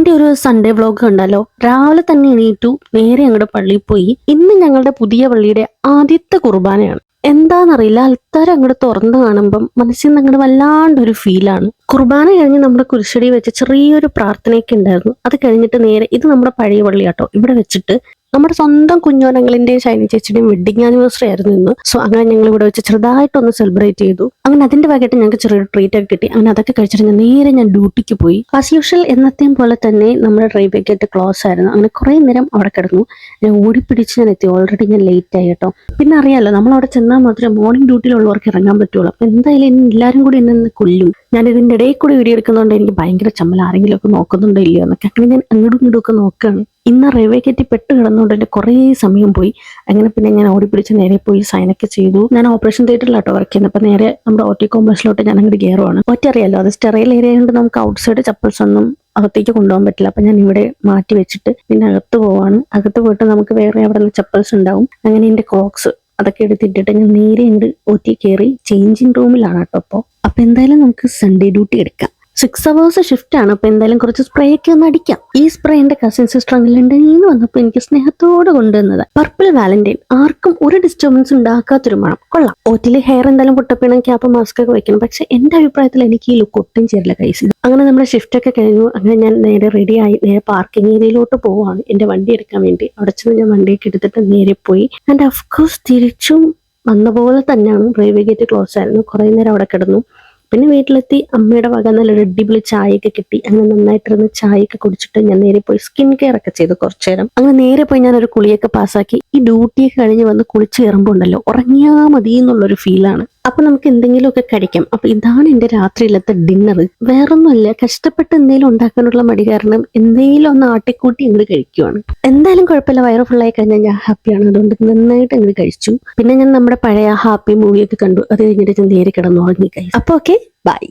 എൻ്റെ ഒരു Sunday vlog കണ്ടല്ലോ. രാവിലെ തന്നെ എണീറ്റു, നേരെ അങ്ങോട്ട് പള്ളിയിൽ പോയി. ഇന്ന് ഞങ്ങളുടെ പുതിയ പള്ളിയുടെ ആദ്യത്തെ കുർബാനയാണ്. എന്താണെന്നറിയില്ല, അൽത്താരം അങ്ങോട്ട് തുറന്നു കാണുമ്പം മനസ്സിൽ നിന്ന് അങ്ങോട്ട് വല്ലാണ്ടൊരു ഫീലാണ്. കുർബാന കഴിഞ്ഞ് നമ്മുടെ കുരിശടി വെച്ച് ചെറിയൊരു പ്രാർത്ഥനയൊക്കെ ഉണ്ടായിരുന്നു. അത് കഴിഞ്ഞിട്ട് നേരെ ഇത് നമ്മുടെ പഴയ പള്ളിയാട്ടോ. ഇവിടെ വെച്ചിട്ട് നമ്മുടെ സ്വന്തം കുഞ്ഞോനങ്ങളിന്റെയും ഷൈനി ചേച്ചിയുടെയും വെഡിങ് ആനിവേഴ്സറി ആയിരുന്നു ഇന്ന്. സോ അങ്ങനെ ഞങ്ങൾ ഇവിടെ വെച്ച് ചെറുതായിട്ടൊന്ന് സെലിബ്രേറ്റ് ചെയ്തു. അങ്ങനെ അതിന്റെ ഭാഗമായിട്ട് ഞങ്ങൾക്ക് ചെറിയൊരു ട്രീറ്റ് ഒക്കെ കിട്ടി. അങ്ങനെ അതൊക്കെ കഴിച്ചിട്ട് നേരെ ഞാൻ ഡ്യൂട്ടിക്ക് പോയി. ആസ് യൂഷ്വൽ എന്നത്തെയും പോലെ തന്നെ നമ്മുടെ ഡ്രൈവേ ഗേറ്റ് ക്ലോസ് ആയിരുന്നു. അങ്ങനെ കുറെ നേരം അവിടെ കിടന്നു. ഞാൻ ഓടിപ്പിടിച്ച് ഞാൻ എത്തി. ഓൾറെഡി ഞാൻ ലേറ്റ് ആയി കേട്ടോ. പിന്നെ അറിയാലോ, നമ്മൾ അവിടെ ചെന്നാൽ മാത്രമേ മോർണിംഗ് ഡ്യൂട്ടിയിലുള്ളവർക്ക് ഇറങ്ങാൻ പറ്റുള്ളൂ. അപ്പൊ എന്തായാലും ഇനി എല്ലാവരും കൂടി എന്നെ കൊല്ലും. ഞാൻ ഇതിന്റെ ഇടയിൽ കൂടി വീഡിയോ എടുക്കുന്നതുകൊണ്ട് എനിക്ക് ഭയങ്കര ചമ്മൽ, ആരെങ്കിലും ഒക്കെ നോക്കുന്നുണ്ടോ ഇല്ലയോ എന്നൊക്കെ. അങ്ങനെ ഞാൻ അങ്ങോട്ടും ഇങ്ങോട്ടും ഒക്കെ നോക്കുകയാണ്. ഇന്ന് റെയിൽവേ ഗേറ്റിൽ പെട്ട് കിടന്നുകൊണ്ട് എൻ്റെ കുറേ സമയം പോയി. അങ്ങനെ പിന്നെ ഞാൻ ഓടിപ്പിടിച്ച് നേരെ പോയി സൈനൊക്കെ ചെയ്തു. ഞാൻ ഓപ്പറേഷൻ തിയേറ്ററിലാട്ടോ വർക്ക് ചെയ്യുന്നത്. അപ്പം നേരെ നമ്മുടെ OT കോമ്പൗണ്ടിലോട്ട് ഞാൻ അങ്ങോട്ട് കയറുവാണ്. OT അറിയാലോ, അത് സ്റ്റെറൈൽ ഏരിയ കൊണ്ട് നമുക്ക് ഔട്ട്സൈഡ് ചപ്പൽസ് ഒന്നും അകത്തേക്ക് കൊണ്ടുപോകാൻ പറ്റില്ല. അപ്പം ഞാൻ ഇവിടെ മാറ്റി വെച്ചിട്ട് പിന്നെ അകത്ത് പോവാണ്. അകത്ത് പോയിട്ട് നമുക്ക് വേറെ അവിടെ നിന്ന് ചപ്പൽസ് ഉണ്ടാവും. അങ്ങനെ എൻ്റെ ക്രോക്സ് അതൊക്കെ എടുത്തിട്ടിട്ട് ഞാൻ നേരെ അങ്ങോട്ട് OT കയറി ചേഞ്ചിങ് റൂമിലാണ് കേട്ടോ. അപ്പോൾ എന്തായാലും നമുക്ക് സൺഡേ ഡ്യൂട്ടി എടുക്കാം. 6 hours ഷിഫ്റ്റ് ആണ്. അപ്പൊ എന്തായാലും കുറച്ച് സ്പ്രേ ഒക്കെ ഒന്ന് അടിക്കാം. ഈ സ്പ്രേ എന്റെ കസിൻ സിസ്റ്റർ ലണ്ടനിൽ നിന്ന് വന്നപ്പോൾ എനിക്ക് സ്നേഹത്തോടെ കൊണ്ടുവന്നത്. പർപ്പിൾ വാലന്റൈൻ, ആർക്കും ഒരു ഡിസ്റ്റർബൻസ് ഉണ്ടാക്കാത്തൊരു മണം. കൊള്ളാം. OTയിൽ ഹെയർ എന്തായാലും പൊട്ടപ്പിണം, ക്യാപ്പ്, മാസ്ക് ഒക്കെ വെക്കണം. പക്ഷെ എന്റെ അഭിപ്രായത്തിൽ എനിക്ക് ഈ ലുക്ക് ഒട്ടും ചേരില്ല കൈസ്. അങ്ങനെ നമ്മുടെ ഷിഫ്റ്റ് ഒക്കെ കഴിഞ്ഞു. അങ്ങനെ ഞാൻ നേരെ റെഡി ആയി നേരെ പാർക്കിംഗ് ഏരിയയിലോട്ട് പോവാണ് എന്റെ വണ്ടി എടുക്കാൻ വേണ്ടി. അവിടെ ചെന്ന് ഞാൻ വണ്ടിയൊക്കെ എടുത്തിട്ട് നേരെ പോയി. ആൻഡ് ഓഫ്കോഴ്സ് തിരിച്ചും വന്ന പോലെ തന്നെയാണ്. റെയിൽവേ ഗേറ്റ് ക്ലോസ് ആയിരുന്നു. കുറെ നേരം അവിടെ കിടന്നു. പിന്നെ വീട്ടിലെത്തി അമ്മയുടെ വക നല്ലൊരു അടിപൊളി ചായയൊക്കെ കിട്ടി. അങ്ങനെ നന്നായിട്ടിരുന്ന് ചായയൊക്കെ കുടിച്ചിട്ട് ഞാൻ നേരെ പോയി സ്കിൻ കെയർ ഒക്കെ ചെയ്തു കുറച്ചു നേരം. അങ്ങനെ നേരെ പോയി ഞാൻ ഒരു കുളിയൊക്കെ പാസ്സാക്കി. ഈ ഡ്യൂട്ടിയൊക്കെ കഴിഞ്ഞ് വന്ന് കുളിച്ച് കയറുമ്പോൾ ഉണ്ടല്ലോ, ഉറങ്ങിയാ മതി എന്നുള്ളൊരു ഫീലാണ്. അപ്പൊ നമുക്ക് എന്തെങ്കിലുമൊക്കെ കഴിക്കാം. അപ്പൊ ഇതാണ് എന്റെ രാത്രിയിലത്തെ ഡിന്നർ. വേറൊന്നുമല്ല, കഷ്ടപ്പെട്ട് എന്തെങ്കിലും ഉണ്ടാക്കാനുള്ള മടി കാരണം എന്തെങ്കിലും ഒന്ന് ആട്ടിക്കൂട്ടി അങ്ങോട്ട് കഴിക്കുവാണ്. എന്തായാലും കുഴപ്പമില്ല, വയറ് ഫുള്ളായി കഴിഞ്ഞാൽ ഞാൻ ഹാപ്പിയാണ്. അതുകൊണ്ട് നന്നായിട്ട് അങ്ങോട്ട് കഴിച്ചു. പിന്നെ ഞാൻ നമ്മുടെ പഴയ ഹാപ്പി മൂവിയൊക്കെ കണ്ടു. അത് കഴിഞ്ഞിട്ട് ഞാൻ നേരെ കിടന്നു ഉറങ്ങി കഴിച്ചു. അപ്പൊ ഓക്കെ, ബൈ.